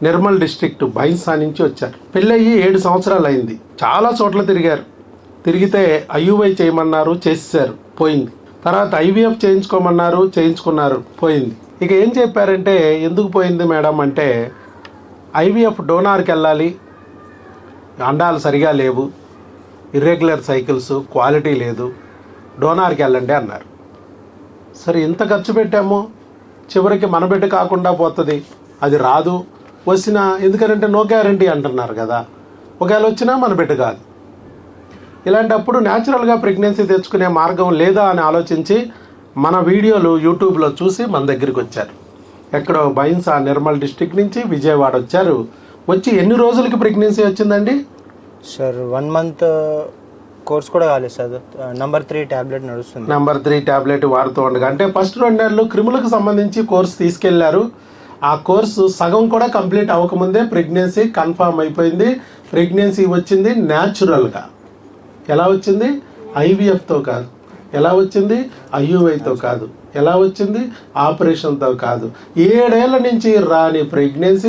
Nirmal district Bhainsa నుంచి వచ్చారు. పెళ్ళయ్యి 7 సంవత్సరాలు అయింది. చాలా చోట్ల తిరిగారు. తిరిగితే ఐయుఐ చేయమన్నారు, చేసేసారు, పోయింది. తర్వాత ఐవీఎఫ్ చేయించుకోమన్నారు, చేయించుకున్నారు, పోయింది. ఇక ఏం చెప్పారంటే ఎందుకు పోయింది మేడం అంటే ఐవీఎఫ్ డోనార్కి వెళ్ళాలి, అండాలు సరిగా లేవు, ఇర్రెగ్యులర్ సైకిల్స్, క్వాలిటీ లేదు, డోనార్కి వెళ్ళండి అన్నారు. సరే ఇంత ఖర్చు పెట్టాము, చివరికి మన బిడ్డ కాకుండా పోతుంది, అది రాదు, వచ్చినా ఎందుకంటే నో గ్యారంటీ అంటున్నారు కదా, ఒకవేళ వచ్చినా మన బిడ్డ కాదు. ఇలాంటప్పుడు న్యాచురల్గా ప్రెగ్నెన్సీ తెచ్చుకునే మార్గం లేదా అని ఆలోచించి మన వీడియోలు యూట్యూబ్లో చూసి మన దగ్గరికి వచ్చారు. ఎక్కడో బైన్సా నిర్మల్ డిస్ట్రిక్ట్ నుంచి విజయవాడ వచ్చారు. వచ్చి ఎన్ని రోజులకి ప్రెగ్నెన్సీ వచ్చిందండి? సార్ 1 మంత్ కోర్స్ కూడా కాలేదు సార్. నెంబర్ 3 ట్యాబ్లెట్ నడుస్తుంది. నెంబర్ 3 ట్యాబ్లెట్ వాడుతూ ఉండగా అంటే ఫస్ట్ 2 నెలలు క్రిములకు సంబంధించి కోర్సు తీసుకెళ్లారు. ఆ కోర్సు సగం కూడా కంప్లీట్ అవ్వకముందే ప్రెగ్నెన్సీ కన్ఫామ్ అయిపోయింది. ప్రెగ్నెన్సీ వచ్చింది న్యాచురల్గా. ఎలా వచ్చింది? ఐవీఎఫ్తో కాదు. ఎలా వచ్చింది? ఐయుఐతో కాదు. ఎలా వచ్చింది? ఆపరేషన్తో కాదు. 7 ఏళ్ల నుంచి రాని ప్రెగ్నెన్సీ